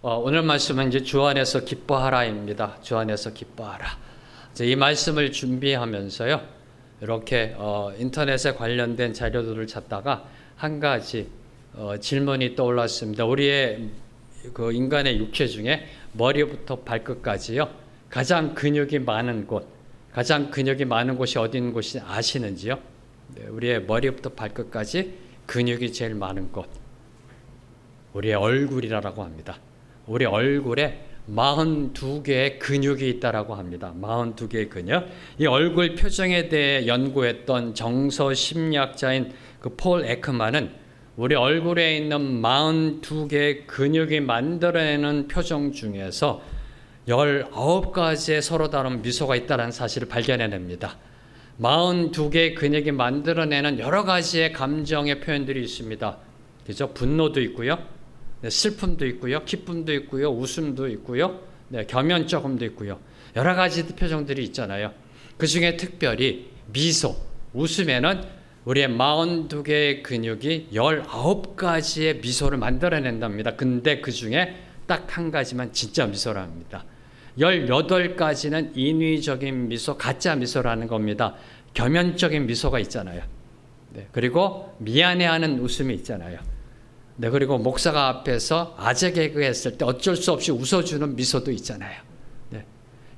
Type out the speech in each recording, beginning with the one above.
오늘 말씀은 이제 주 안에서 기뻐하라입니다. 주 안에서 기뻐하라. 이 말씀을 준비하면서요, 이렇게 인터넷에 관련된 자료들을 찾다가 한 가지 질문이 떠올랐습니다. 우리의 그 인간의 육체 중에 머리부터 발끝까지요, 가장 근육이 많은 곳이 어디인 곳이 아시는지요? 네, 우리의 머리부터 발끝까지 근육이 제일 많은 곳, 우리의 얼굴이라고 합니다. 우리 얼굴에 42개의 근육이 있다라고 합니다. 42개의 근육. 이 얼굴 표정에 대해 연구했던 정서 심리학자인 그 폴 에크만은 우리 얼굴에 있는 42개의 근육이 만들어내는 표정 중에서 19가지의 서로 다른 미소가 있다는 사실을 발견해냅니다. 42개의 근육이 만들어내는 여러 가지의 감정의 표현들이 있습니다. 그죠? 분노도 있고요. 네, 슬픔도 있고요. 기쁨도 있고요. 웃음도 있고요. 네, 겸연쩍음도 있고요. 여러 가지 표정들이 있잖아요. 그 중에 특별히 미소, 웃음에는 우리의 42개의 근육이 19가지의 미소를 만들어낸답니다. 근데 그 중에 딱 한 가지만 진짜 미소랍니다. 18가지는 인위적인 미소, 가짜 미소라는 겁니다. 겸연적인 미소가 있잖아요. 네, 그리고 미안해하는 웃음이 있잖아요. 네, 그리고 목사가 앞에서 아재 개그 했을 때 어쩔 수 없이 웃어주는 미소도 있잖아요. 네,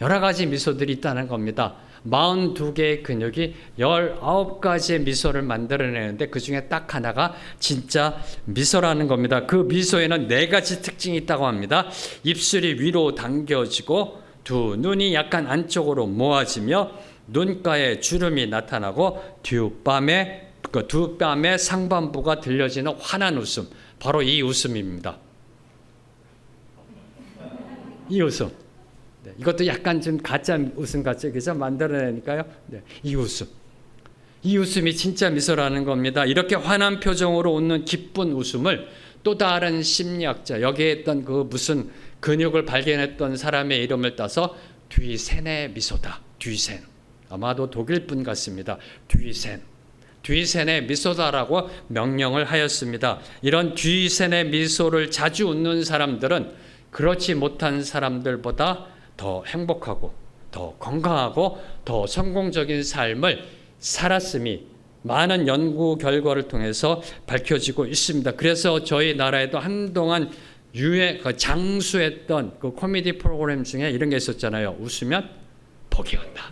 여러 가지 미소들이 있다는 겁니다. 42개의 근육이 19가지의 미소를 만들어내는데 그 중에 딱 하나가 진짜 미소라는 겁니다. 그 미소에는 4가지 특징이 있다고 합니다. 입술이 위로 당겨지고 두 눈이 약간 안쪽으로 모아지며 눈가에 주름이 나타나고 두 뺨의 상반부가 들려지는 환한 웃음, 바로 이 웃음입니다. 이 웃음. 네, 이것도 약간 좀 가짜 웃음 같죠? 그죠? 만들어내니까요. 네, 이 웃음. 이 웃음이 진짜 미소라는 겁니다. 이렇게 환한 표정으로 웃는 기쁜 웃음을 또 다른 심리학자, 여기에 있던 그 무슨 근육을 발견했던 사람의 이름을 따서 뒤센의 미소다. 뒤센. 아마도 독일 분 같습니다. 뒤센의 미소다라고 명명을 하였습니다. 이런 뒤센의 미소를 자주 웃는 사람들은 그렇지 못한 사람들보다 더 행복하고 더 건강하고 더 성공적인 삶을 살았음이 많은 연구 결과를 통해서 밝혀지고 있습니다. 그래서 저희 나라에도 한동안 장수했던 그 코미디 프로그램 중에 이런 게 있었잖아요. 웃으면 복이 온다.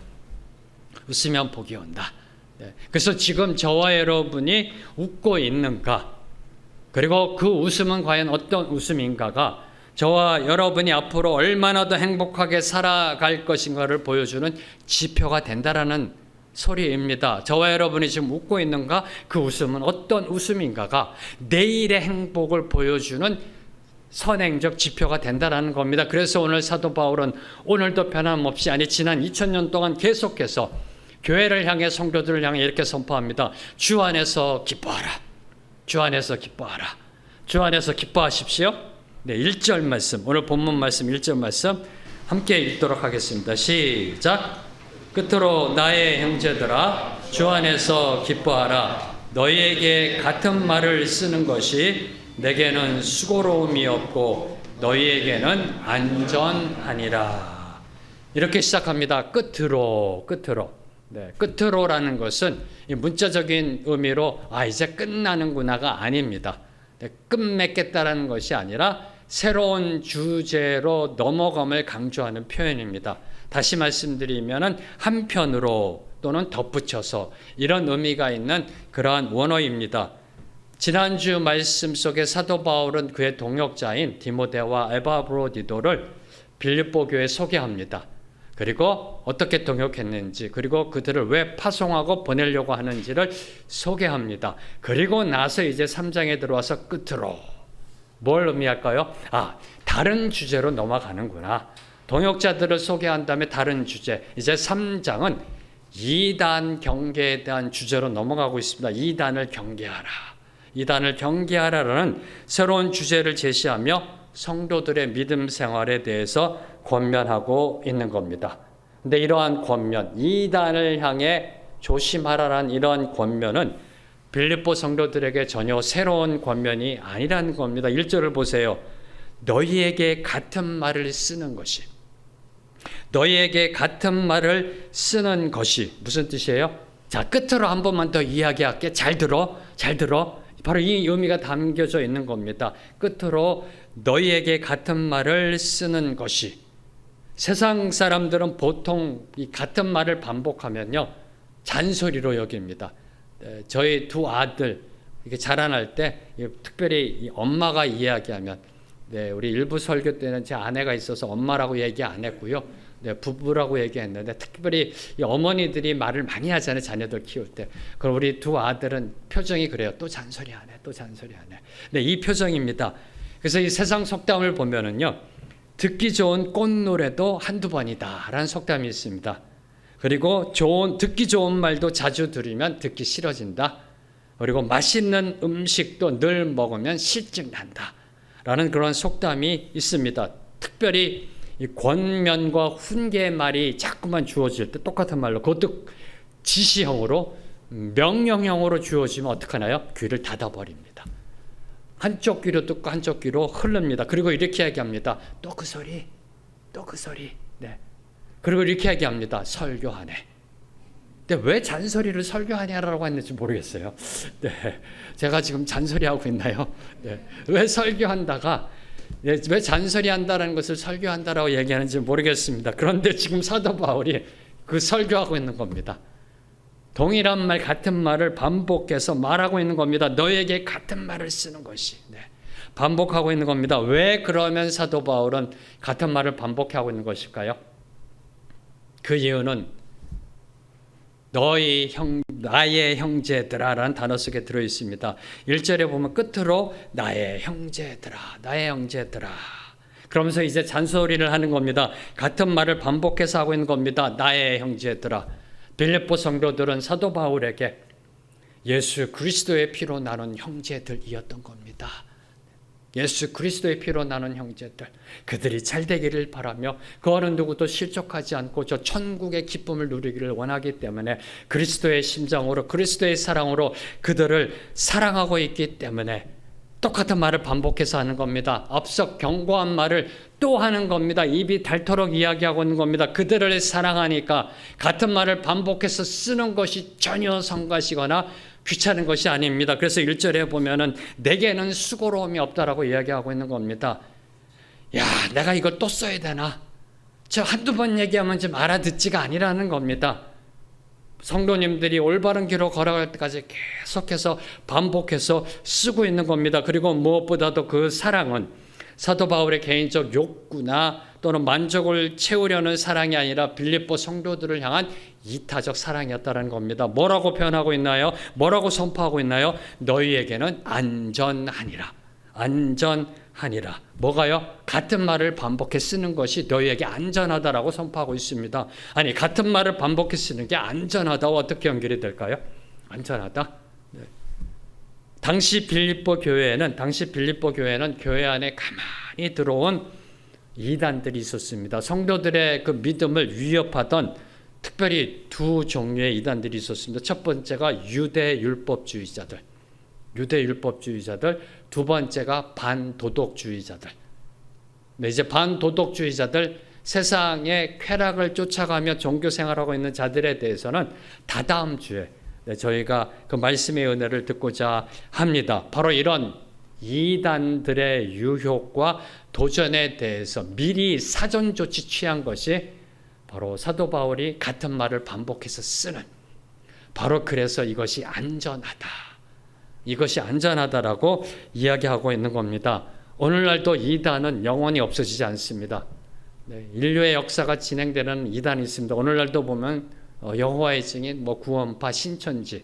웃으면 복이 온다. 그래서 지금 저와 여러분이 웃고 있는가, 그리고 그 웃음은 과연 어떤 웃음인가가 저와 여러분이 앞으로 얼마나 더 행복하게 살아갈 것인가를 보여주는 지표가 된다라는 소리입니다. 저와 여러분이 지금 웃고 있는가, 그 웃음은 어떤 웃음인가가 내일의 행복을 보여주는 선행적 지표가 된다라는 겁니다. 그래서 오늘 사도 바울은 오늘도 변함없이, 지난 2000년 동안 계속해서 교회를 향해, 성도들을 향해 이렇게 선포합니다. 주 안에서 기뻐하라. 주 안에서 기뻐하라. 주 안에서 기뻐하십시오. 네, 1절 말씀, 오늘 본문 말씀 1절 말씀 함께 읽도록 하겠습니다. 시작. 끝으로 나의 형제들아, 주 안에서 기뻐하라. 너희에게 같은 말을 쓰는 것이 내게는 수고로움이 없고 너희에게는 안전하니라. 이렇게 시작합니다. 끝으로. 네, 끝으로라는 것은 이 문자적인 의미로 이제 끝나는구나가 아닙니다. 네, 끝맺겠다라는 것이 아니라 새로운 주제로 넘어감을 강조하는 표현입니다. 다시 말씀드리면은 한편으로 또는 덧붙여서 이런 의미가 있는 그러한 원어입니다. 지난주 말씀 속에 사도 바울은 그의 동역자인 디모데와 에바브로디도를 빌립보 교회에 소개합니다. 그리고 어떻게 동역했는지, 그리고 그들을 왜 파송하고 보내려고 하는지를 소개합니다. 그리고 나서 이제 3장에 들어와서 끝으로 뭘 의미할까요? 다른 주제로 넘어가는구나. 동역자들을 소개한 다음에 다른 주제. 이제 3장은 이단 경계에 대한 주제로 넘어가고 있습니다. 이단을 경계하라라는 새로운 주제를 제시하며 성도들의 믿음 생활에 대해서 권면하고 있는 겁니다. 근데 이러한 권면, 이단을 향해 조심하라라는 이러한 권면은 빌립보 성도들에게 전혀 새로운 권면이 아니라는 겁니다. 1절을 보세요. 너희에게 같은 말을 쓰는 것이, 너희에게 같은 말을 쓰는 것이 무슨 뜻이에요? 자, 끝으로 한 번만 더 이야기할게. 잘 들어. 바로 이 의미가 담겨져 있는 겁니다. 끝으로 너희에게 같은 말을 쓰는 것이. 세상 사람들은 보통 이 같은 말을 반복하면요, 잔소리로 여깁니다. 저희 두 아들 이렇게 자라날 때, 특별히 엄마가 이야기하면, 우리 일부 설교 때는 제 아내가 있어서 엄마라고 얘기 안 했고요, 부부라고 얘기했는데, 특별히 이 어머니들이 말을 많이 하잖아요, 자녀들 키울 때. 그럼 우리 두 아들은 표정이 그래요. 또 잔소리하네. 네, 이 표정입니다. 그래서 이 세상 속담을 보면은요, 듣기 좋은 꽃노래도 한두 번이다 라는 속담이 있습니다. 그리고 듣기 좋은 말도 자주 들으면 듣기 싫어진다. 그리고 맛있는 음식도 늘 먹으면 실증 난다 라는 그런 속담이 있습니다. 특별히 이 권면과 훈계의 말이 자꾸만 주어질 때 똑같은 말로, 그것도 지시형으로, 명령형으로 주어지면 어떡하나요? 귀를 닫아버립니다. 한쪽 귀로 듣고 한쪽 귀로 흐릅니다. 그리고 이렇게 얘기합니다. 또 그 소리. 네. 그리고 이렇게 얘기합니다. 설교하네. 근데 왜 잔소리를 설교하냐라고 했는지 모르겠어요. 네. 제가 지금 잔소리하고 있나요? 네. 왜 설교한다가, 왜 잔소리한다라는 것을 설교한다라고 얘기하는지 모르겠습니다. 그런데 지금 사도 바울이 그 설교하고 있는 겁니다. 동일한 말, 같은 말을 반복해서 말하고 있는 겁니다. 너에게 같은 말을 쓰는 것이. 반복하고 있는 겁니다. 왜 그러면 사도 바울은 같은 말을 반복하고 있는 것일까요? 그 이유는 나의 형제들아라는 단어 속에 들어 있습니다. 1절에 보면 끝으로 나의 형제들아. 그러면서 이제 잔소리를 하는 겁니다. 같은 말을 반복해서 하고 있는 겁니다. 나의 형제들아. 빌립보 성도들은 사도 바울에게 예수 그리스도의 피로 나눈 형제들이었던 겁니다. 예수 그리스도의 피로 나눈 형제들, 그들이 잘 되기를 바라며 그 어느 누구도 실족하지 않고 저 천국의 기쁨을 누리기를 원하기 때문에 그리스도의 심정으로, 그리스도의 사랑으로 그들을 사랑하고 있기 때문에 똑같은 말을 반복해서 하는 겁니다. 앞서 경고한 말을 또 하는 겁니다. 입이 닳도록 이야기하고 있는 겁니다. 그들을 사랑하니까 같은 말을 반복해서 쓰는 것이 전혀 성가시거나 귀찮은 것이 아닙니다. 그래서 1절에 보면은 내게는 수고로움이 없다라고 이야기하고 있는 겁니다. 야, 내가 이걸 또 써야 되나? 저 한두 번 얘기하면 좀 알아듣지가 아니라는 겁니다. 성도님들이 올바른 길로 걸어갈 때까지 계속해서 반복해서 쓰고 있는 겁니다. 그리고 무엇보다도 그 사랑은 사도 바울의 개인적 욕구나 또는 만족을 채우려는 사랑이 아니라 빌립보 성도들을 향한 이타적 사랑이었다는 겁니다. 뭐라고 표현하고 있나요? 뭐라고 선포하고 있나요? 너희에게는 안전하니라. 뭐가요? 같은 말을 반복해 쓰는 것이 너희에게 안전하다라고 선포하고 있습니다. 아니, 같은 말을 반복해 쓰는 게 안전하다와 어떻게 연결이 될까요? 안전하다? 네. 당시 빌립보 교회에는 교회 안에 가만히 들어온 이단들이 있었습니다. 성도들의 그 믿음을 위협하던 특별히 두 종류의 이단들이 있었습니다. 첫 번째가 유대율법주의자들, 두 번째가 반도덕주의자들. 이제 반도덕주의자들, 세상의 쾌락을 쫓아가며 종교 생활하고 있는 자들에 대해서는 다다음 주에 저희가 그 말씀의 은혜를 듣고자 합니다. 바로 이런 이단들의 유혹과 도전에 대해서 미리 사전 조치 취한 것이 바로 사도 바울이 같은 말을 반복해서 쓰는, 바로 그래서 이것이 안전하다라고 이야기하고 있는 겁니다. 오늘날도 이단은 영원히 없어지지 않습니다. 인류의 역사가 진행되는 이단이 있습니다. 오늘날도 보면 여호와의 증인, 구원파, 신천지,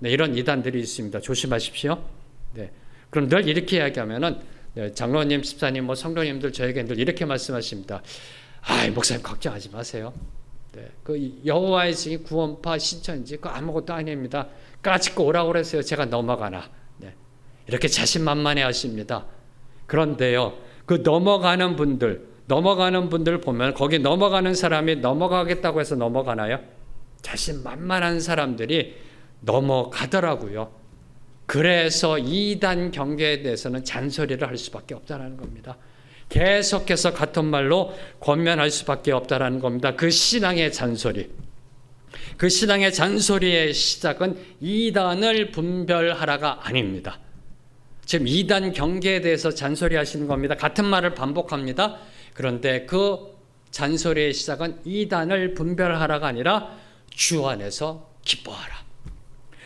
이런 이단들이 있습니다. 조심하십시오. 그럼 늘 이렇게 이야기하면은 장로님, 집사님, 성도님들 저에게 늘 이렇게 말씀하십니다. 목사님 걱정하지 마세요. 그 여호와의 증인, 구원파, 신천지 그거 아무것도 아닙니다. 까짓거 오라고 그랬어요. 제가 넘어가나. 이렇게 자신만만해 하십니다. 그런데요, 그 넘어가는 분들 보면 거기 넘어가는 사람이 넘어가겠다고 해서 넘어가나요? 자신만만한 사람들이 넘어가더라고요. 그래서 이단 경계에 대해서는 잔소리를 할 수밖에 없다는 겁니다. 계속해서 같은 말로 권면할 수밖에 없다라는 겁니다. 그 신앙의 잔소리. 그 신앙의 잔소리의 시작은 이단을 분별하라가 아닙니다. 지금 이단 경계에 대해서 잔소리하시는 겁니다. 같은 말을 반복합니다. 그런데 그 잔소리의 시작은 이단을 분별하라가 아니라 주 안에서 기뻐하라.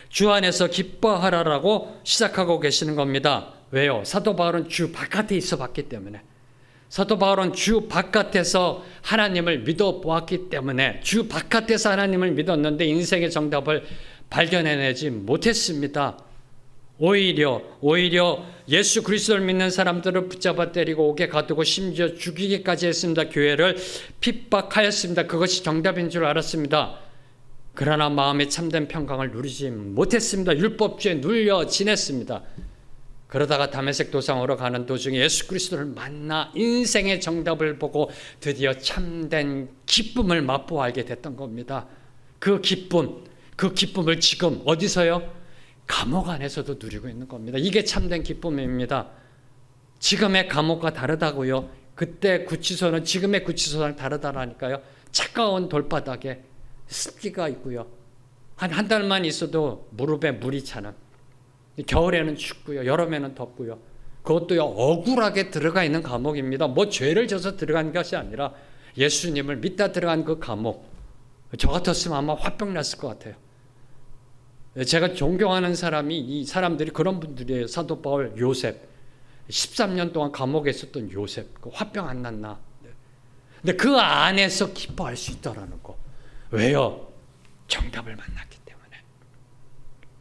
주 안에서 기뻐하라라고 시작하고 계시는 겁니다. 왜요? 사도 바울은 주 바깥에 있어 봤기 때문에. 사도 바울은 주 바깥에서 하나님을 믿어 보았기 때문에 주 바깥에서 하나님을 믿었는데 인생의 정답을 발견해내지 못했습니다. 오히려 예수 그리스도를 믿는 사람들을 붙잡아 때리고 옥에 가두고 심지어 죽이기까지 했습니다. 교회를 핍박하였습니다. 그것이 정답인 줄 알았습니다. 그러나 마음의 참된 평강을 누리지 못했습니다. 율법주의에 눌려 지냈습니다. 그러다가 다메섹 도상으로 가는 도중에 예수 그리스도를 만나 인생의 정답을 보고 드디어 참된 기쁨을 맛보아 알게 됐던 겁니다. 그 기쁨을 지금 어디서요? 감옥 안에서도 누리고 있는 겁니다. 이게 참된 기쁨입니다. 지금의 감옥과 다르다고요. 그때 구치소는 지금의 구치소랑 다르다라니까요. 차가운 돌바닥에 습기가 있고요. 한 달만 있어도 무릎에 물이 차는, 겨울에는 춥고요. 여름에는 덥고요. 그것도요, 억울하게 들어가 있는 감옥입니다. 뭐 죄를 져서 들어간 것이 아니라 예수님을 믿다 들어간 그 감옥. 저 같았으면 아마 화병 났을 것 같아요. 제가 존경하는 사람이, 이 사람들이 그런 분들이에요. 사도 바울, 요셉. 13년 동안 감옥에 있었던 요셉. 그 화병 안 났나? 근데 그 안에서 기뻐할 수 있다라는 거. 왜요? 정답을 만났기 때문에.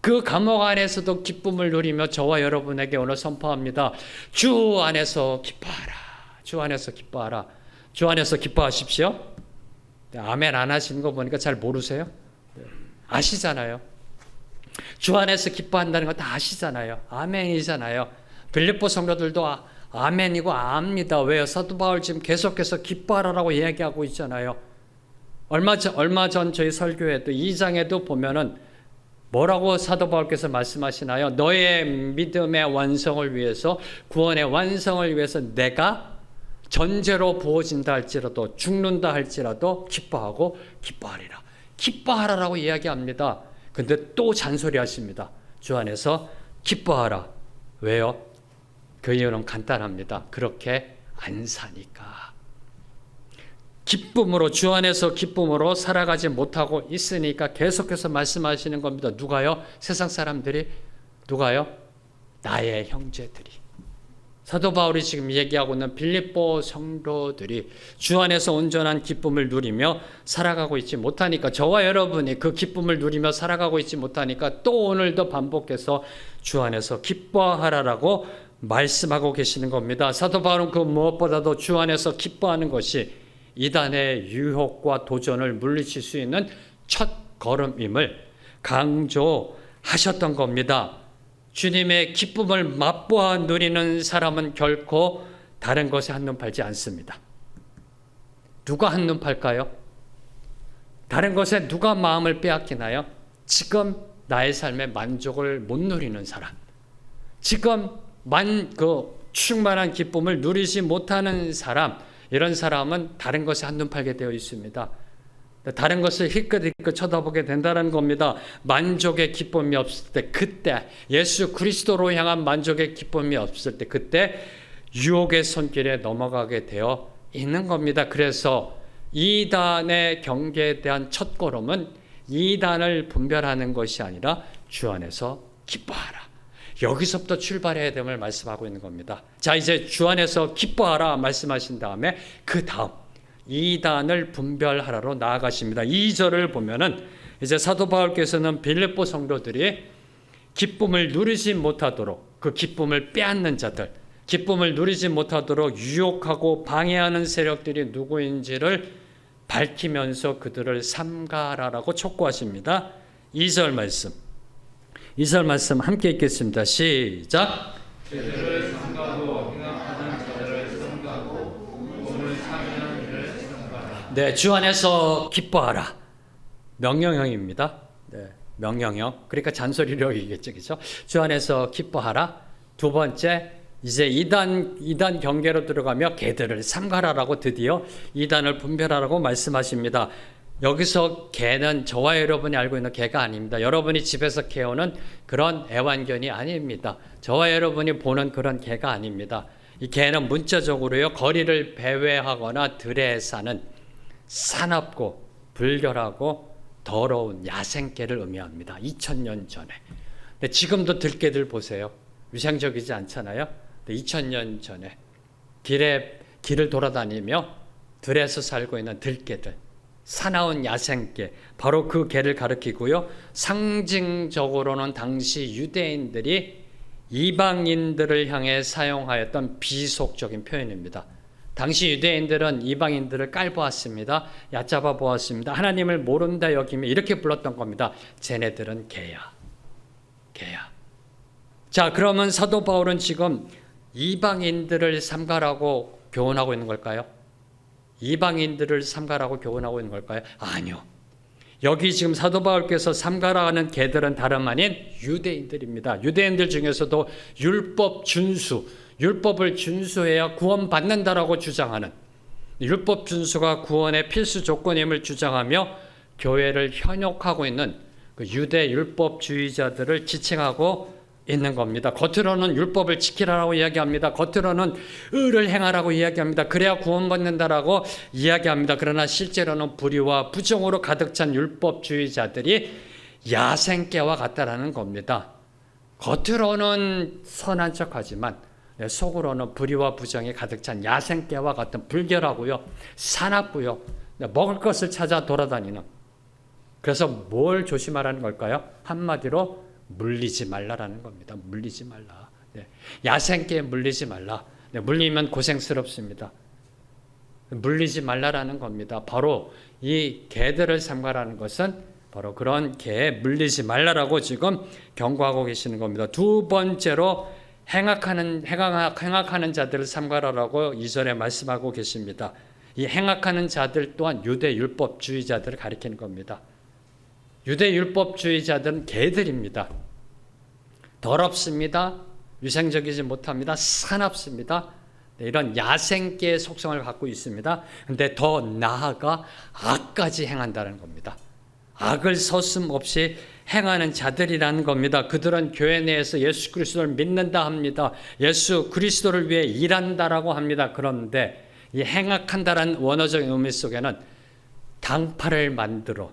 그 감옥 안에서도 기쁨을 누리며 저와 여러분에게 오늘 선포합니다. 주 안에서 기뻐하라. 주 안에서 기뻐하라. 주 안에서 기뻐하십시오. 아멘 안 하시는 거 보니까 잘 모르세요? 아시잖아요. 주 안에서 기뻐한다는 거 다 아시잖아요. 아멘이잖아요. 빌립보 성도들도 아멘이고 압니다. 왜요? 사도 바울 지금 계속해서 기뻐하라고 이야기하고 있잖아요. 얼마 전 저희 설교에도 2장에도 보면은 뭐라고 사도 바울께서 말씀하시나요? 너의 믿음의 완성을 위해서, 구원의 완성을 위해서 내가 전제로 부어진다 할지라도, 죽는다 할지라도 기뻐하고 기뻐하리라. 기뻐하라라고 이야기합니다. 근데 또 잔소리 하십니다. 주 안에서 기뻐하라. 왜요? 그 이유는 간단합니다. 그렇게 안 사니까. 기쁨으로, 주 안에서 기쁨으로 살아가지 못하고 있으니까 계속해서 말씀하시는 겁니다. 누가요? 세상 사람들이. 누가요? 나의 형제들이. 사도 바울이 지금 얘기하고 있는 빌립보 성도들이 주 안에서 온전한 기쁨을 누리며 살아가고 있지 못하니까, 저와 여러분이 그 기쁨을 누리며 살아가고 있지 못하니까 또 오늘도 반복해서 주 안에서 기뻐하라라고 말씀하고 계시는 겁니다. 사도 바울은 그 무엇보다도 주 안에서 기뻐하는 것이 이단의 유혹과 도전을 물리칠 수 있는 첫 걸음임을 강조하셨던 겁니다. 주님의 기쁨을 맛보아 누리는 사람은 결코 다른 것에 한눈 팔지 않습니다. 누가 한눈 팔까요? 다른 것에 누가 마음을 빼앗기나요? 지금 나의 삶에 만족을 못 누리는 사람, 지금 충만한 기쁨을 누리지 못하는 사람, 이런 사람은 다른 것에 한눈 팔게 되어 있습니다. 다른 것을 힐끗힐끗 쳐다보게 된다는 겁니다. 만족의 기쁨이 없을 때, 그때 예수 그리스도로 향한 만족의 기쁨이 없을 때, 그때 유혹의 손길에 넘어가게 되어 있는 겁니다. 그래서 이단의 경계에 대한 첫 걸음은 이단을 분별하는 것이 아니라 주 안에서 기뻐하라. 여기서부터 출발해야 됨을 말씀하고 있는 겁니다. 자, 이제 주 안에서 기뻐하라 말씀하신 다음에 그 다음 이단을 분별하라로 나아가십니다. 2절을 보면은 이제 사도 바울께서는 빌립보 성도들이 기쁨을 누리지 못하도록, 그 기쁨을 빼앗는 자들, 기쁨을 누리지 못하도록 유혹하고 방해하는 세력들이 누구인지를 밝히면서 그들을 삼가라라고 촉구하십니다. 2절 말씀 함께 읽겠습니다. 시작. 제들을 삼가고 행악하는 자들을 삼가고 몸을 참여하는 이를 삼가라. 네, 주 안에서 기뻐하라. 명령형입니다. 네, 명령형. 그러니까 잔소리로 얘기했죠, 그렇죠? 주 안에서 기뻐하라. 두 번째, 이제 이단 경계로 들어가며 개들을 삼가라라고 드디어 이단을 분별하라고 말씀하십니다. 여기서 개는 저와 여러분이 알고 있는 개가 아닙니다. 여러분이 집에서 키우는 그런 애완견이 아닙니다. 저와 여러분이 보는 그런 개가 아닙니다. 이 개는 문자적으로요, 거리를 배회하거나 들에 사는 사납고 불결하고 더러운 야생개를 의미합니다. 2000년 전에. 근데 지금도 들개들 보세요. 위생적이지 않잖아요. 2000년 전에 길을 돌아다니며 들에서 살고 있는 들개들, 사나운 야생개, 바로 그 개를 가리키고요. 상징적으로는 당시 유대인들이 이방인들을 향해 사용하였던 비속적인 표현입니다. 당시 유대인들은 이방인들을 깔보았습니다. 얕잡아 보았습니다. 하나님을 모른다 여기며 이렇게 불렀던 겁니다. 쟤네들은 개야. 자, 그러면 사도 바울은 지금 이방인들을 삼가라고 교훈하고 있는 걸까요? 이방인들을 삼가라고 교훈하고 있는 걸까요? 아니요. 여기 지금 사도 바울께서 삼가라 하는 개들은 다름 아닌 유대인들입니다. 유대인들 중에서도 율법을 준수해야 구원받는다라고 주장하는, 율법 준수가 구원의 필수 조건임을 주장하며 교회를 현혹하고 있는 그 유대 율법주의자들을 지칭하고 있는 겁니다. 겉으로는 율법을 지키라고 이야기합니다. 겉으로는 의를 행하라고 이야기합니다. 그래야 구원받는다라고 이야기합니다. 그러나 실제로는 불의와 부정으로 가득 찬 율법주의자들이 야생개와 같다라는 겁니다. 겉으로는 선한 척하지만 속으로는 불의와 부정이 가득 찬 야생개와 같은 불결하고요, 사납고요, 먹을 것을 찾아 돌아다니는. 그래서 뭘 조심하라는 걸까요? 한마디로 물리지 말라라는 겁니다. 물리지 말라. 야생개에 물리지 말라. 물리면 고생스럽습니다. 물리지 말라라는 겁니다. 바로 이 개들을 삼가라는 것은 바로 그런 개에 물리지 말라라고 지금 경고하고 계시는 겁니다. 두 번째로 행악하는 자들을 삼가라라고 이전에 말씀하고 계십니다. 이 행악하는 자들 또한 유대 율법주의자들을 가리키는 겁니다. 유대 율법주의자들은 개들입니다. 더럽습니다. 위생적이지 못합니다. 사납습니다. 이런 야생개의 속성을 갖고 있습니다. 그런데 더 나아가 악까지 행한다는 겁니다. 악을 서슴없이 행하는 자들이라는 겁니다. 그들은 교회 내에서 예수 그리스도를 믿는다 합니다. 예수 그리스도를 위해 일한다라고 합니다. 그런데 이 행악한다라는 원어적 의미 속에는 당파를 만들어,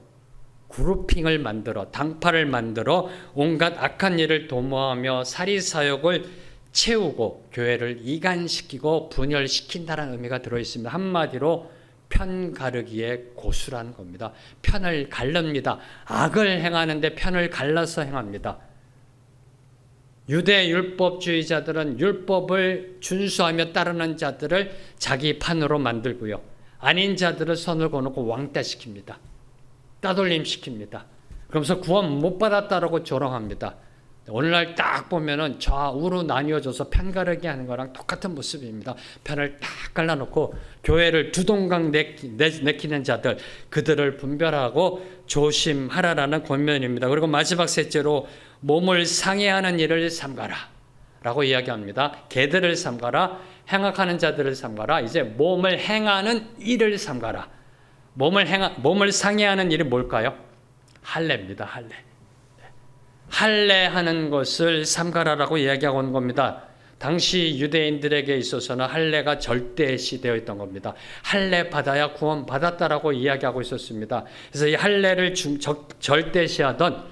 그룹핑을 만들어, 당파를 만들어 온갖 악한 일을 도모하며 사리사욕을 채우고 교회를 이간시키고 분열시킨다는 의미가 들어있습니다. 한마디로 편 가르기의 고수라는 겁니다. 편을 갈릅니다. 악을 행하는데 편을 갈라서 행합니다. 유대 율법주의자들은 율법을 준수하며 따르는 자들을 자기 판으로 만들고요, 아닌 자들을 선을 거놓고 왕따시킵니다. 따돌림 시킵니다. 그러면서 구원 못 받았다라고 조롱합니다. 오늘날 딱 보면은 좌우로 나뉘어져서 편가르기 하는 거랑 똑같은 모습입니다. 편을 딱 갈라놓고 교회를 두동강 내키는 자들, 그들을 분별하고 조심하라라는 권면입니다. 그리고 마지막 셋째로 몸을 상해하는 일을 삼가라 라고 이야기합니다. 개들을 삼가라, 행악하는 자들을 삼가라. 이제 몸을 행하는 일을 삼가라. 몸을 상해하는 일이 뭘까요? 할례입니다. 할례하는 것을 삼가라라고 이야기하고 있는 겁니다. 당시 유대인들에게 있어서는 할례가 절대시되어 있던 겁니다. 할례 받아야 구원 받았다라고 이야기하고 있었습니다. 그래서 이 할례를 절대시하던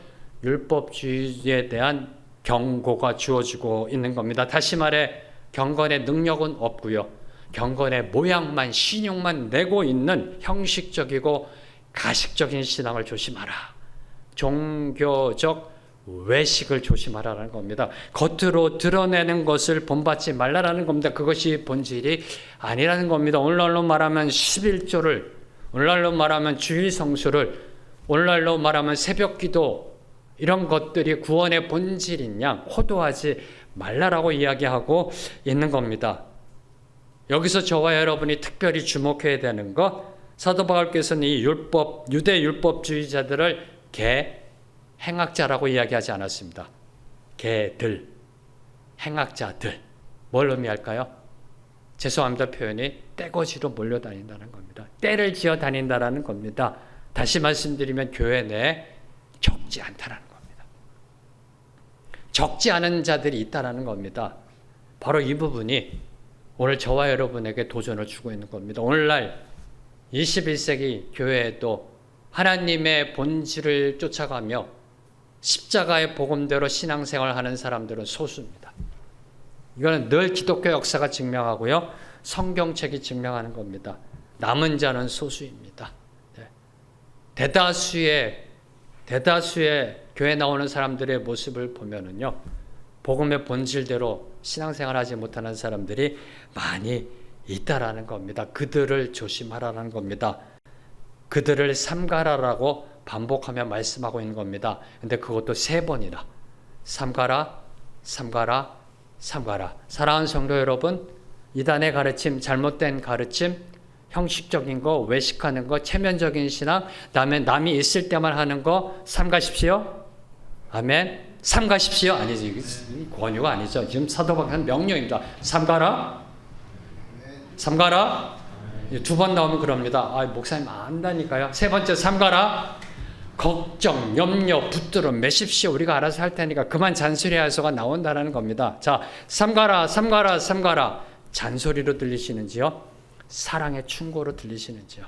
율법주의에 대한 경고가 주어지고 있는 겁니다. 다시 말해 경건의 능력은 없고요, 경건의 모양만, 신용만 내고 있는 형식적이고 가식적인 신앙을 조심하라. 종교적 외식을 조심하라는 겁니다. 겉으로 드러내는 것을 본받지 말라라는 겁니다. 그것이 본질이 아니라는 겁니다. 오늘날로 말하면 11조를, 오늘날로 말하면 주일 성수를, 오늘날로 말하면 새벽기도, 이런 것들이 구원의 본질인 양 호도하지 말라라고 이야기하고 있는 겁니다. 여기서 저와 여러분이 특별히 주목해야 되는 것, 사도 바울께서는 이 유대 율법주의자들을 행악자라고 이야기하지 않았습니다. 개들, 행악자들. 뭘 의미할까요? 죄송합니다 표현이 떼거지로 몰려다닌다는 겁니다. 떼를 지어 다닌다는 겁니다. 다시 말씀드리면 교회 내에 적지 않다는 겁니다. 적지 않은 자들이 있다는 겁니다. 바로 이 부분이 오늘 저와 여러분에게 도전을 주고 있는 겁니다. 오늘날 21세기 교회에도 하나님의 본질을 쫓아가며 십자가의 복음대로 신앙생활하는 사람들은 소수입니다. 이거는 늘 기독교 역사가 증명하고요. 성경책이 증명하는 겁니다. 남은 자는 소수입니다. 대다수의 교회 나오는 사람들의 모습을 보면은요. 복음의 본질대로 신앙생활하지 못하는 사람들이 많이 있다라는 겁니다. 그들을 조심하라는 겁니다. 그들을 삼가라라고 반복하며 말씀하고 있는 겁니다. 근데 그것도 3번이나 삼가라, 삼가라, 삼가라. 사랑하는 성도 여러분, 이단의 가르침, 잘못된 가르침, 형식적인 거, 외식하는 거, 체면적인 신앙, 남이 있을 때만 하는 거 삼가십시오. 아멘. 삼가십시오. 아니지. 권유가 아니죠. 지금 사도바울은 명령입니다. 삼가라. 삼가라. 2번 나오면 그럽니다. 목사님 안다니까요. 3번째 삼가라. 걱정, 염려, 붙들어 매십시오. 우리가 알아서 할 테니까 그만 잔소리하소가 나온다는 겁니다. 자, 삼가라, 삼가라, 삼가라. 잔소리로 들리시는지요? 사랑의 충고로 들리시는지요?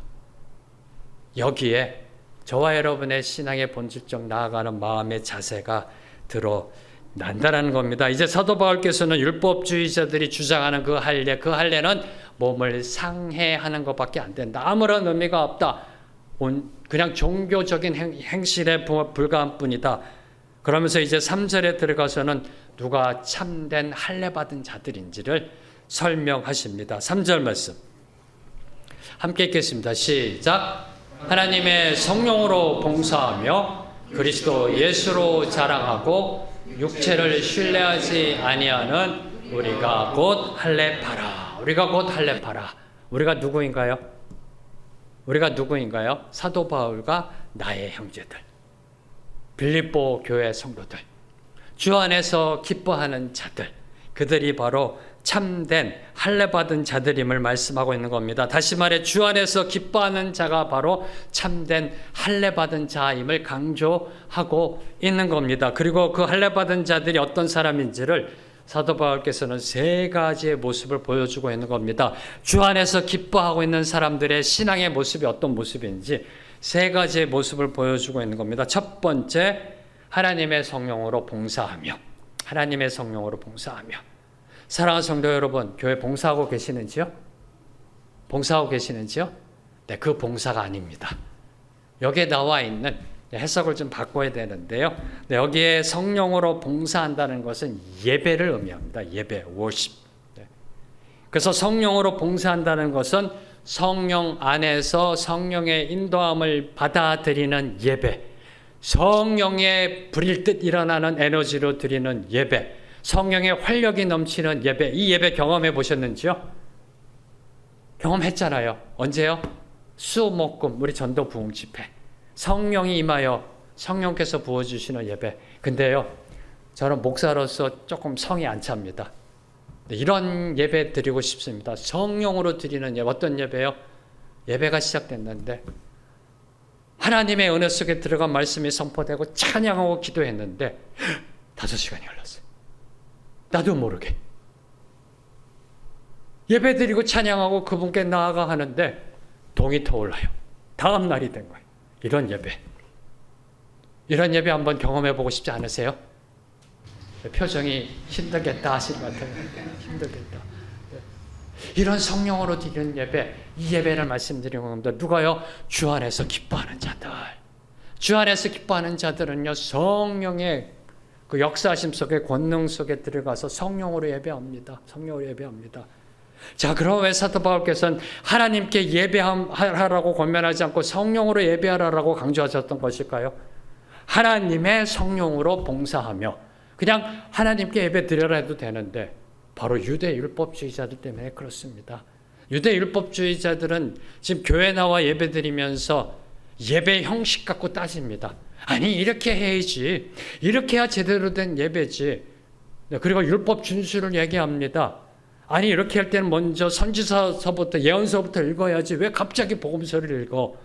여기에 저와 여러분의 신앙의 본질적 나아가는 마음의 자세가 드러난다는 겁니다. 이제 사도 바울께서는 율법주의자들이 주장하는 그 할례는 몸을 상해하는 것밖에 안 된다. 아무런 의미가 없다. 그냥 종교적인 행실에 불과한 뿐이다. 그러면서 이제 3절에 들어가서는 누가 참된 할례 받은 자들인지를 설명하십니다. 3절 말씀 함께 읽겠습니다. 시작. 하나님의 성령으로 봉사하며 그리스도 예수로 자랑하고 육체를 신뢰하지 아니하는 우리가 곧 할례파라. 우리가 곧 할례파라. 우리가 누구인가요? 우리가 누구인가요? 사도 바울과 나의 형제들, 빌립보 교회 성도들, 주 안에서 기뻐하는 자들, 그들이 바로 참된 할례 받은 자들임을 말씀하고 있는 겁니다. 다시 말해 주 안에서 기뻐하는 자가 바로 참된 할례 받은 자임을 강조하고 있는 겁니다. 그리고 그 할례 받은 자들이 어떤 사람인지를 사도 바울께서는 3가지의 모습을 보여주고 있는 겁니다. 주 안에서 기뻐하고 있는 사람들의 신앙의 모습이 어떤 모습인지 3가지의 모습을 보여주고 있는 겁니다. 첫 번째, 하나님의 성령으로 봉사하며, 하나님의 성령으로 봉사하며. 사랑하는 성도 여러분, 교회 봉사하고 계시는지요? 봉사하고 계시는지요? 네, 그 봉사가 아닙니다. 여기에 나와 있는 해석을 좀 바꿔야 되는데요. 네, 여기에 성령으로 봉사한다는 것은 예배를 의미합니다. 예배, worship. 네. 그래서 성령으로 봉사한다는 것은 성령 안에서 성령의 인도함을 받아들이는 예배, 성령의 불일 듯 일어나는 에너지로 드리는 예배, 성령의 활력이 넘치는 예배. 이 예배 경험해 보셨는지요? 경험했잖아요. 언제요? 수목금 우리 전도 부흥 집회. 성령이 임하여 성령께서 부어주시는 예배. 근데요, 저는 목사로서 조금 성이 안 찹니다. 이런 예배 드리고 싶습니다. 성령으로 드리는 예배. 어떤 예배요? 예배가 시작됐는데 하나님의 은혜 속에 들어간 말씀이 선포되고 찬양하고 기도했는데 5시간이 흘렀어요. 나도 모르게. 예배 드리고 찬양하고 그분께 나아가 하는데 동이 터올라요. 다음 날이 된 거예요. 이런 예배 한번 경험해 보고 싶지 않으세요? 표정이 힘들겠다 하시는 것 같아요. 힘들겠다. 이런 성령으로 드리는 예배, 이 예배를 말씀드리는 겁니다. 누가요? 주 안에서 기뻐하는 자들. 주 안에서 기뻐하는 자들은요, 성령의 그 역사하심 속에 권능 속에 들어가서 성령으로 예배합니다. 성령으로 예배합니다. 자, 그럼 왜 사도 바울께서는 하나님께 예배하라고 권면하지 않고 성령으로 예배하라고 강조하셨던 것일까요? 하나님의 성령으로 봉사하며 그냥 하나님께 예배 드려라 해도 되는데 바로 유대 율법주의자들 때문에 그렇습니다. 유대 율법주의자들은 지금 교회 나와 예배 드리면서 예배 형식 갖고 따집니다. 아니 이렇게 해야지. 이렇게 해야 제대로 된 예배지. 그리고 율법 준수를 얘기합니다. 아니 이렇게 할 때는 먼저 선지서부터 예언서부터 읽어야지 왜 갑자기 복음서를 읽어?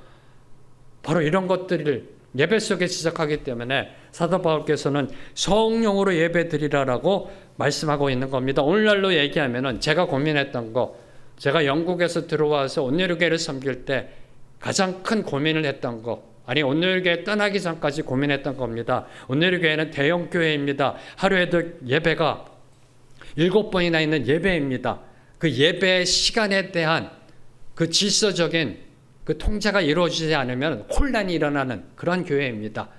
바로 이런 것들을 예배 속에 지적하기 때문에 사도 바울께서는 성령으로 예배 드리라라고 말씀하고 있는 겁니다. 오늘날로 얘기하면은 제가 고민했던 거, 제가 영국에서 들어와서 온누리교회를 섬길 때 가장 큰 고민을 했던 거, 아니 온누리교회 떠나기 전까지 고민했던 겁니다. 온누리교회는 대형 교회입니다. 하루에도 예배가 7번이나 있는 예배입니다. 그 예배 시간에 대한 그 질서적인 그 통제가 이루어지지 않으면 혼란이 일어나는 그런 교회입니다.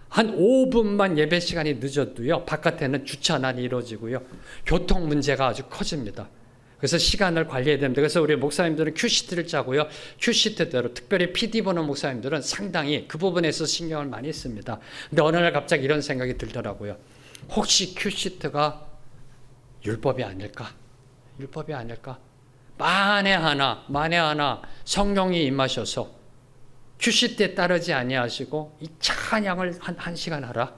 한 5분만 예배 시간이 늦어도요, 바깥에는 주차난이 이루어지고요, 교통 문제가 아주 커집니다. 그래서 시간을 관리해야 됩니다. 그래서 우리 목사님들은 큐시트를 짜고요, 큐시트대로, 특별히 PD 보는 목사님들은 상당히 그 부분에서 신경을 많이 씁니다. 근데 어느 날 갑자기 이런 생각이 들더라고요. 혹시 큐시트가 율법이 아닐까? 율법이 아닐까? 만에 하나 성령이 임하셔서 큐시트에 따르지 아니하시고 이 찬양을 한 시간 하라,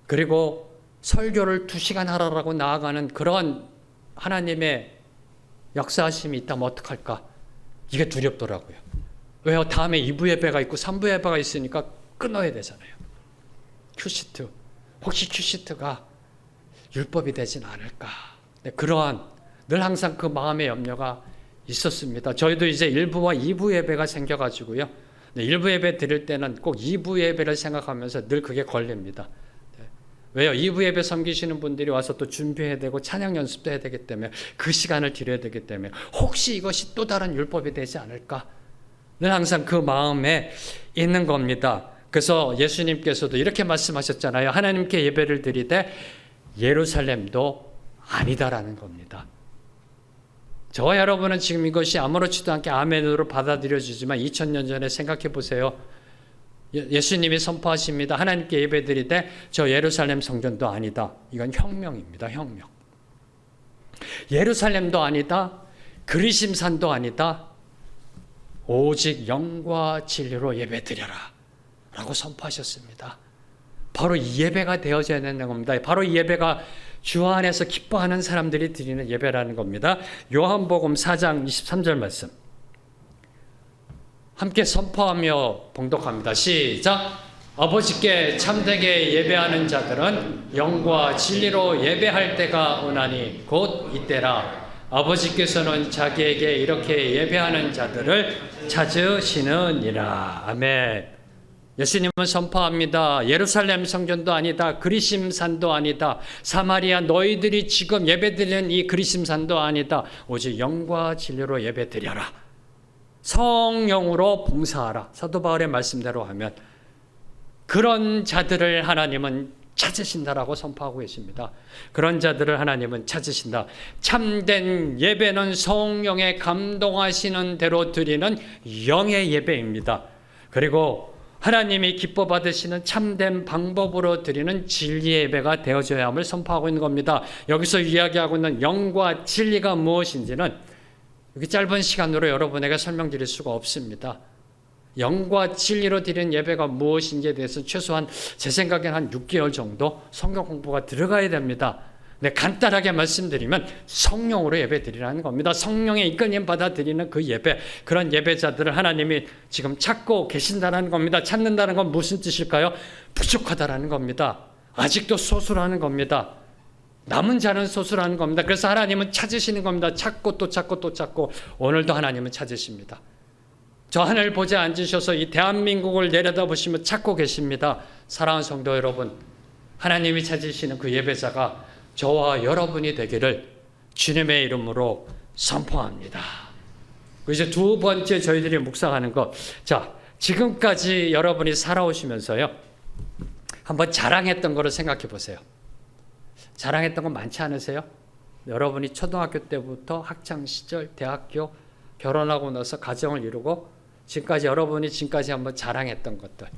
그리고 설교를 2시간 하라라고 나아가는 그런 하나님의 역사하심이 있다면 어떡할까? 이게 두렵더라고요. 왜요? 다음에 2부 예배가 있고 3부 예배가 있으니까 끊어야 되잖아요. 큐시트, 혹시 큐시트가 율법이 되진 않을까? 네, 그러한 늘 항상 그 마음의 염려가 있었습니다. 저희도 이제 1부와 2부 예배가 생겨가지고요, 1부 예배 드릴 때는 꼭 2부 예배를 생각하면서 늘 그게 걸립니다. 네. 왜요? 2부 예배 섬기시는 분들이 와서 또 준비해야 되고 찬양 연습도 해야 되기 때문에, 그 시간을 드려야 되기 때문에 혹시 이것이 또 다른 율법이 되지 않을까? 늘 항상 그 마음에 있는 겁니다. 그래서 예수님께서도 이렇게 말씀하셨잖아요. 하나님께 예배를 드리되 예루살렘도 아니다라는 겁니다. 저와 여러분은 지금 이것이 아무렇지도 않게 아멘으로 받아들여지지만 2000년 전에 생각해 보세요. 예수님이 선포하십니다. 하나님께 예배드리되 저 예루살렘 성전도 아니다. 이건 혁명입니다. 혁명. 예루살렘도 아니다. 그리심산도 아니다. 오직 영과 진리로 예배드려라 라고 선포하셨습니다. 바로 이 예배가 되어져야 되는 겁니다. 바로 이 예배가 주 안에서 기뻐하는 사람들이 드리는 예배라는 겁니다. 요한복음 4장 23절 말씀 함께 선포하며 봉독합니다. 시작. 아버지께 참되게 예배하는 자들은 영과 진리로 예배할 때가 오나니 곧 이때라. 아버지께서는 자기에게 이렇게 예배하는 자들을 찾으시느니라. 아멘. 예수님은 선포합니다. 예루살렘 성전도 아니다. 그리심산도 아니다. 사마리아 너희들이 지금 예배드리는 이 그리심산도 아니다. 오직 영과 진리로 예배드려라. 성령으로 봉사하라. 사도 바울의 말씀대로 하면 그런 자들을 하나님은 찾으신다라고 선포하고 계십니다. 그런 자들을 하나님은 찾으신다. 참된 예배는 성령의 감동하시는 대로 드리는 영의 예배입니다. 그리고 하나님이 기뻐 받으시는 참된 방법으로 드리는 진리의 예배가 되어져야 함을 선포하고 있는 겁니다. 여기서 이야기하고 있는 영과 진리가 무엇인지는 이렇게 짧은 시간으로 여러분에게 설명드릴 수가 없습니다. 영과 진리로 드리는 예배가 무엇인지에 대해서 최소한 제 생각에는 한 6개월 정도 성경 공부가 들어가야 됩니다. 네, 간단하게 말씀드리면 성령으로 예배 드리라는 겁니다. 성령의 이끌림 받아 드리는 그 예배, 그런 예배자들을 하나님이 지금 찾고 계신다는 겁니다. 찾는다는 건 무슨 뜻일까요? 부족하다라는 겁니다. 아직도 소수라는 겁니다. 남은 자는 소수라는 겁니다. 그래서 하나님은 찾으시는 겁니다. 찾고 또 찾고 또 찾고 오늘도 하나님은 찾으십니다. 저 하늘 보좌에 앉으셔서 이 대한민국을 내려다보시며 찾고 계십니다. 사랑하는 성도 여러분, 하나님이 찾으시는 그 예배자가 저와 여러분이 되기를 주님의 이름으로 선포합니다. 이제 두 번째 저희들이 묵상하는 것. 자, 지금까지 여러분이 살아오시면서요, 한번 자랑했던 거를 생각해 보세요. 자랑했던 건 많지 않으세요? 여러분이 초등학교 때부터 학창시절, 대학교, 결혼하고 나서 가정을 이루고 지금까지 여러분이 지금까지 한번 자랑했던 것들.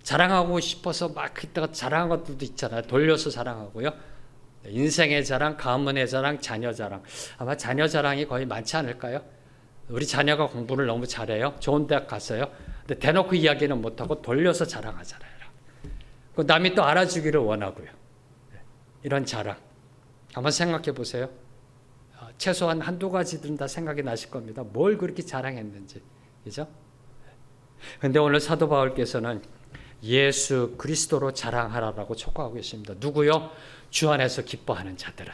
자랑하고 싶어서 막 이따가 자랑한 것들도 있잖아요. 돌려서 자랑하고요. 인생의 자랑, 가문의 자랑, 자녀 자랑. 아마 자녀 자랑이 거의 많지 않을까요? 우리 자녀가 공부를 너무 잘해요. 좋은 대학 갔어요. 근데 대놓고 이야기는 못하고 돌려서 자랑하잖아요. 남이 또 알아주기를 원하고요. 이런 자랑. 한번 생각해 보세요. 최소한 한두 가지들은 다 생각이 나실 겁니다. 뭘 그렇게 자랑했는지. 그죠? 근데 오늘 사도 바울께서는 예수 그리스도로 자랑하라라고 촉구하고 계십니다. 누구요? 주 안에서 기뻐하는 자들은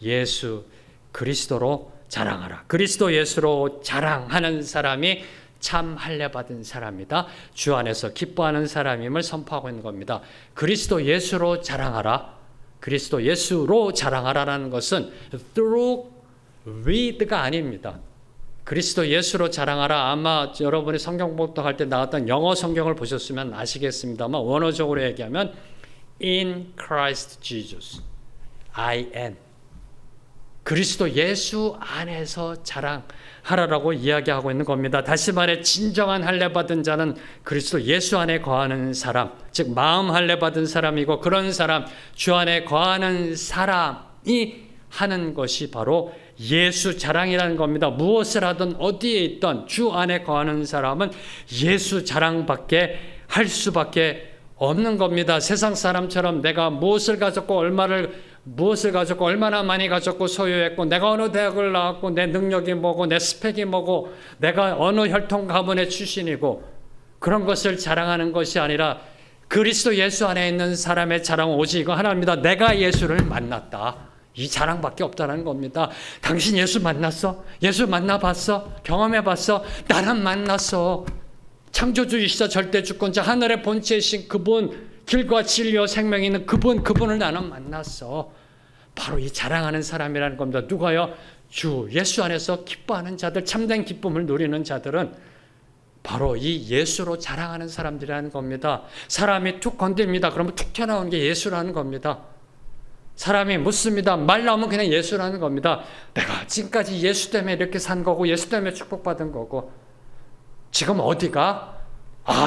예수 그리스도로 자랑하라. 그리스도 예수로 자랑하는 사람이 참 할례 받은 사람이다. 주 안에서 기뻐하는 사람임을 선포하고 있는 겁니다. 그리스도 예수로 자랑하라. 그리스도 예수로 자랑하라라는 것은 through with가 아닙니다. 그리스도 예수로 자랑하라. 아마 여러분이 성경 복독할 때 나왔던 영어 성경을 보셨으면 아시겠습니다만 원어적으로 얘기하면 in Christ Jesus, in 그리스도 예수 안에서 자랑하라라고 이야기하고 있는 겁니다. 다시 말해 진정한 할례 받은 자는 그리스도 예수 안에 거하는 사람, 즉 마음 할례 받은 사람이고 그런 사람, 주 안에 거하는 사람이 하는 것이 바로 예수 자랑이라는 겁니다. 무엇을 하든 어디에 있든 주 안에 거하는 사람은 예수 자랑밖에 할 수밖에 없는 겁니다. 세상 사람처럼 내가 무엇을 가졌고 얼마나 많이 가졌고 소유했고 내가 어느 대학을 나왔고 내 능력이 뭐고 내 스펙이 뭐고 내가 어느 혈통 가문의 출신이고 그런 것을 자랑하는 것이 아니라 그리스도 예수 안에 있는 사람의 자랑은 오직 이거 하나입니다. 내가 예수를 만났다. 이 자랑밖에 없다는 겁니다. 당신 예수 만났어? 예수 만나봤어? 경험해봤어? 나는 만났어. 창조주이시자 절대주권자 하늘의 본체이신 그분, 길과 진리와 생명이 있는 그분을 나는 만났어. 바로 이 자랑하는 사람이라는 겁니다. 누가요? 주 예수 안에서 기뻐하는 자들, 참된 기쁨을 누리는 자들은 바로 이 예수로 자랑하는 사람들이라는 겁니다. 사람이 툭 건드립니다. 그러면 툭 튀어나오는 게 예수라는 겁니다. 사람이 묻습니다. 말 나오면 그냥 예수라는 겁니다. 내가 지금까지 예수 때문에 이렇게 산 거고 예수 때문에 축복받은 거고 지금 어디가?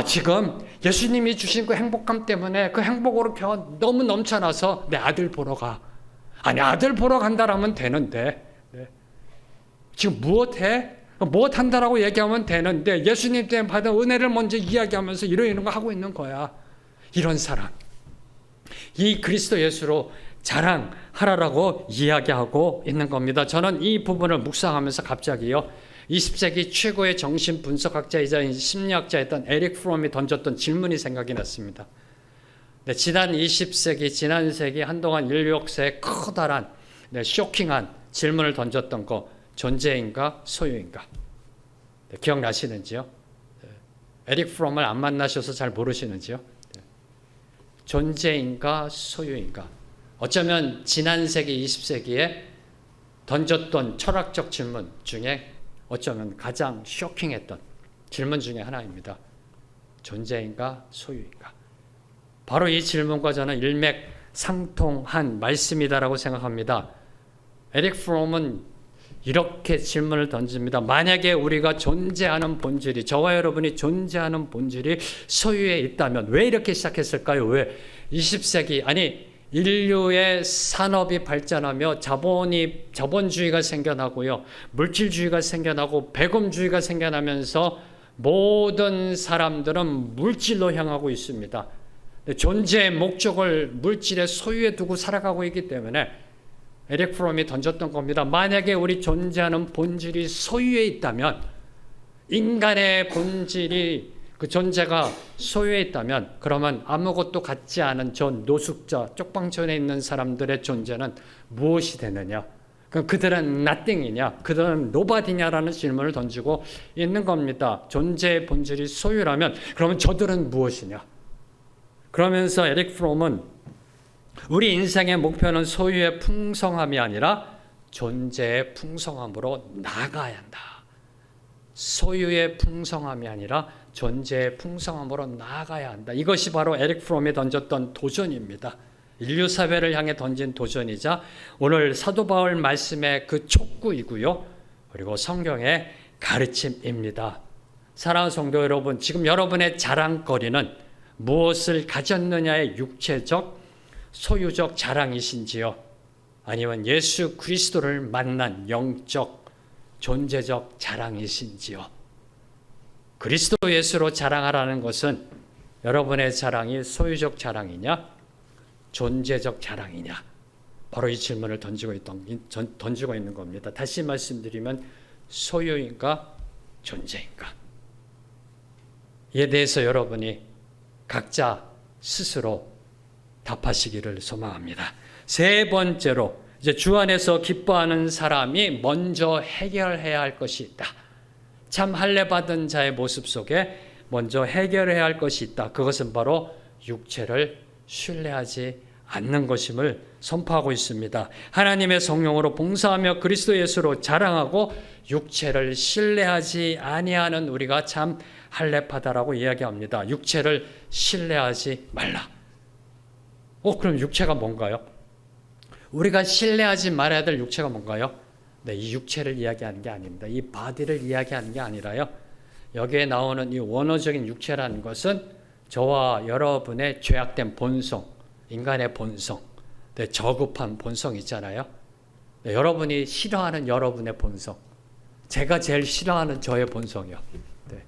지금 예수님이 주신 그 행복감 때문에 그 행복으로 너무 넘쳐나서 내 아들 보러 가. 아니 아들 보러 간다라면 되는데 지금 무엇해? 무엇 한다라고 얘기하면 되는데 예수님 때문에 받은 은혜를 먼저 이야기하면서 이런 거 하고 있는 거야. 이런 사람. 이 그리스도 예수로 자랑하라라고 이야기하고 있는 겁니다. 저는 이 부분을 묵상하면서 갑자기요. 20세기 최고의 정신 분석학자이자 심리학자였던 에릭 프롬이 던졌던 질문이 생각이 났습니다. 지난 20세기, 지난 세기 한동안 인류 역사에 커다란 쇼킹한 질문을 던졌던 거 존재인가 소유인가? 기억나시는지요? 에릭 프롬을 안 만나셔서 잘 모르시는지요? 존재인가 소유인가? 어쩌면 지난 세기 20세기에 던졌던 철학적 질문 중에 어쩌면 가장 쇼킹했던 질문 중에 하나입니다. 존재인가 소유인가? 바로 이 질문과 저는 일맥상통한 말씀이다라고 생각합니다. 에릭 프롬은 이렇게 질문을 던집니다. 만약에 우리가 존재하는 본질이 저와 여러분이 존재하는 본질이 소유에 있다면 왜 이렇게 시작했을까요? 왜 20세기 아니 인류의 산업이 발전하며 자본주의가 생겨나고요. 물질주의가 생겨나고 배금주의가 생겨나면서 모든 사람들은 물질로 향하고 있습니다. 존재의 목적을 물질의 소유에 두고 살아가고 있기 때문에 에릭 프롬이 던졌던 겁니다. 만약에 우리 존재하는 본질이 소유에 있다면 인간의 본질이 그 존재가 소유에 있다면 그러면 아무것도 갖지 않은 저 노숙자, 쪽방촌에 있는 사람들의 존재는 무엇이 되느냐? 그럼 그들은 nothing이냐? 그들은 nobody냐라는 질문을 던지고 있는 겁니다. 존재의 본질이 소유라면 그러면 저들은 무엇이냐? 그러면서 에릭 프롬은 우리 인생의 목표는 소유의 풍성함이 아니라 존재의 풍성함으로 나아가야 한다. 소유의 풍성함이 아니라 존재의 풍성함으로 나아가야 한다. 이것이 바로 에릭 프롬이 던졌던 도전입니다. 인류 사회를 향해 던진 도전이자 오늘 사도 바울 말씀의 그 촉구이고요. 그리고 성경의 가르침입니다. 사랑하는 성도 여러분, 지금 여러분의 자랑거리는 무엇을 가졌느냐의 육체적, 소유적 자랑이신지요? 아니면 예수 그리스도를 만난 영적, 존재적 자랑이신지요? 그리스도 예수로 자랑하라는 것은 여러분의 자랑이 소유적 자랑이냐, 존재적 자랑이냐, 바로 이 질문을 던지고 있는 겁니다. 다시 말씀드리면 소유인가 존재인가? 이에 대해서 여러분이 각자 스스로 답하시기를 소망합니다. 세 번째로 이제 주 안에서 기뻐하는 사람이 먼저 해결해야 할 것이 있다. 참 할례 받은 자의 모습 속에 먼저 해결해야 할 것이 있다. 그것은 바로 육체를 신뢰하지 않는 것임을 선포하고 있습니다. 하나님의 성령으로 봉사하며 그리스도 예수로 자랑하고 육체를 신뢰하지 아니하는 우리가 참 할례파다라고 이야기합니다. 육체를 신뢰하지 말라. 그럼 육체가 뭔가요? 우리가 신뢰하지 말아야 될 육체가 뭔가요? 네, 이 육체를 이야기하는 게 아닙니다. 이 바디를 이야기하는 게 아니라요. 여기에 나오는 이 원어적인 육체라는 것은 저와 여러분의 죄악된 본성, 인간의 본성, 네, 저급한 본성 있잖아요. 네, 여러분이 싫어하는 여러분의 본성, 제가 제일 싫어하는 저의 본성이요. 네.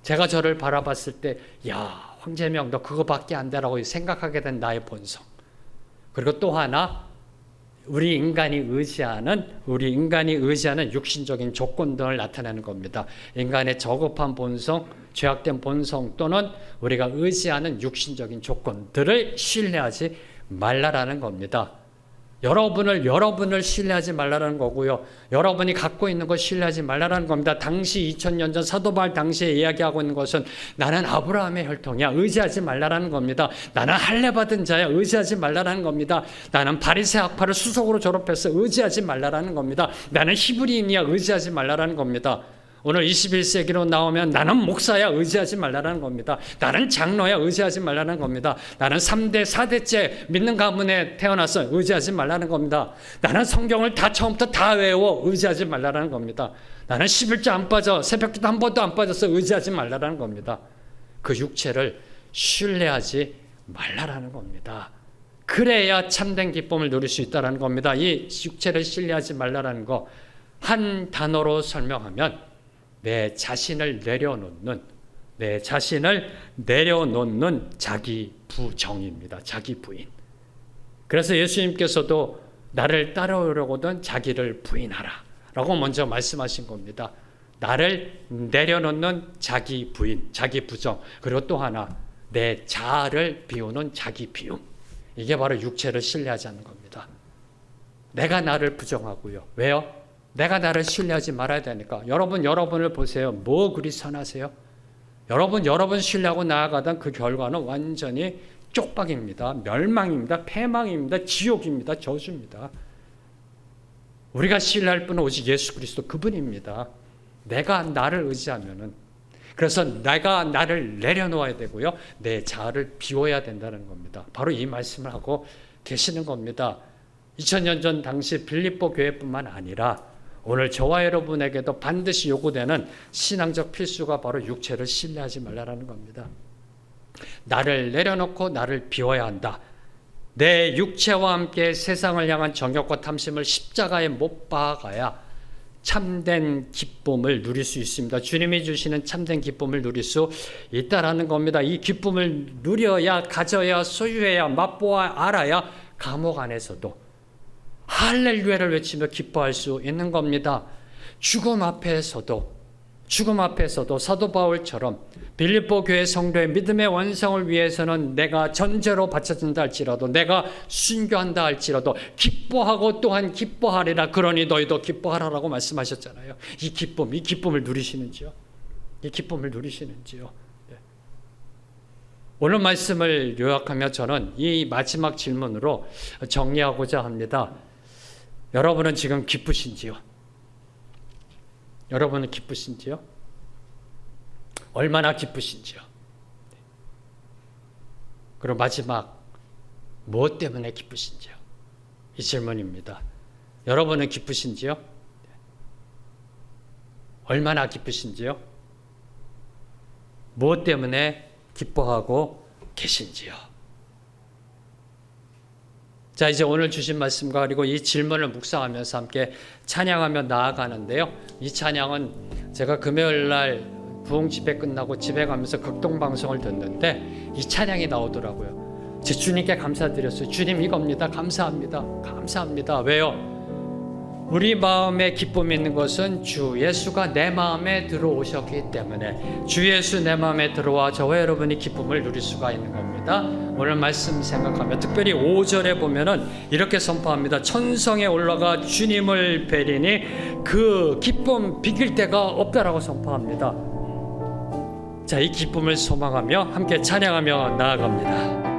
제가 저를 바라봤을 때, 야, 황재명 너 그거밖에 안 되라고 생각하게 된 나의 본성. 그리고 또 하나, 우리 인간이 의지하는 육신적인 조건 등을 나타내는 겁니다. 인간의 저급한 본성, 죄악된 본성 또는 우리가 의지하는 육신적인 조건들을 신뢰하지 말라라는 겁니다. 여러분을 신뢰하지 말라라는 거고요. 여러분이 갖고 있는 것 신뢰하지 말라라는 겁니다. 당시 2000년 전 사도 바울 당시에 이야기하고 있는 것은 나는 아브라함의 혈통이야. 의지하지 말라라는 겁니다. 나는 할례 받은 자야. 의지하지 말라라는 겁니다. 나는 바리새 학파를 수석으로 졸업해서 의지하지 말라라는 겁니다. 나는 히브리인이야. 의지하지 말라라는 겁니다. 오늘 21세기로 나오면 나는 목사야. 의지하지 말라는 겁니다. 나는 장로야. 의지하지 말라는 겁니다. 나는 3대 4대째 믿는 가문에 태어났어. 의지하지 말라는 겁니다. 나는 성경을 다 처음부터 다 외워. 의지하지 말라는 겁니다. 나는 11조 안 빠져. 새벽기도 한 번도 안 빠져서 의지하지 말라는 겁니다. 그 육체를 신뢰하지 말라는 겁니다. 그래야 참된 기쁨을 누릴 수 있다는 겁니다. 이 육체를 신뢰하지 말라는 거 한 단어로 설명하면 내 자신을 내려놓는 자기 부정입니다. 자기 부인. 그래서 예수님께서도 나를 따라오려거든 자기를 부인하라 라고 먼저 말씀하신 겁니다. 나를 내려놓는 자기 부인, 자기 부정. 그리고 또 하나 내 자아를 비우는 자기 비움. 이게 바로 육체를 신뢰하지 않는 겁니다. 내가 나를 부정하고요. 왜요? 내가 나를 신뢰하지 말아야 되니까. 여러분을 보세요. 뭐 그리 선하세요? 여러분 신뢰하고 나아가던 그 결과는 완전히 쪽박입니다. 멸망입니다. 패망입니다. 지옥입니다. 저주입니다. 우리가 신뢰할 분은 오직 예수 그리스도 그분입니다. 내가 나를 의지하면은, 그래서 내가 나를 내려놓아야 되고요. 내 자아를 비워야 된다는 겁니다. 바로 이 말씀을 하고 계시는 겁니다. 2000년 전 당시 빌립보 교회뿐만 아니라 오늘 저와 여러분에게도 반드시 요구되는 신앙적 필수가 바로 육체를 신뢰하지 말라는 겁니다. 나를 내려놓고 나를 비워야 한다. 내 육체와 함께 세상을 향한 정욕과 탐심을 십자가에 못 박아야 참된 기쁨을 누릴 수 있습니다. 주님이 주시는 참된 기쁨을 누릴 수 있다라는 겁니다. 이 기쁨을 누려야, 가져야, 소유해야, 맛보아 알아야 감옥 안에서도 할렐루야를 외치며 기뻐할 수 있는 겁니다. 죽음 앞에서도 사도 바울처럼 빌립보 교회 성도의 믿음의 완성을 위해서는 내가 전제로 바쳐진다 할지라도, 내가 순교한다 할지라도 기뻐하고 또한 기뻐하리라. 그러니 너희도 기뻐하라라고 말씀하셨잖아요. 이 기쁨을 누리시는지요? 네. 오늘 말씀을 요약하며 저는 이 마지막 질문으로 정리하고자 합니다. 여러분은 지금 기쁘신지요? 여러분은 기쁘신지요? 얼마나 기쁘신지요? 그리고 마지막, 무엇 때문에 기쁘신지요? 이 질문입니다. 여러분은 기쁘신지요? 얼마나 기쁘신지요? 무엇 때문에 기뻐하고 계신지요? 자, 이제 오늘 주신 말씀과 그리고 이 질문을 묵상하면서 함께 찬양하며 나아가는데요. 이 찬양은 제가 금요일 날 부흥 집회 끝나고 집에 가면서 극동방송을 듣는데 이 찬양이 나오더라고요. 제 주님께 감사드렸어요. 주님 이겁니다. 감사합니다. 감사합니다. 왜요? 우리 마음에 기쁨이 있는 것은 주 예수가 내 마음에 들어오셨기 때문에 주 예수 내 마음에 들어와 저와 여러분이 기쁨을 누릴 수가 있는 겁니다. 오늘 말씀 생각하면 특별히 5절에 보면은 이렇게 선포합니다. 천성에 올라가 주님을 뵈리니 그 기쁨 비길 데가 없다라고 선포합니다. 자, 이 기쁨을 소망하며 함께 찬양하며 나아갑니다.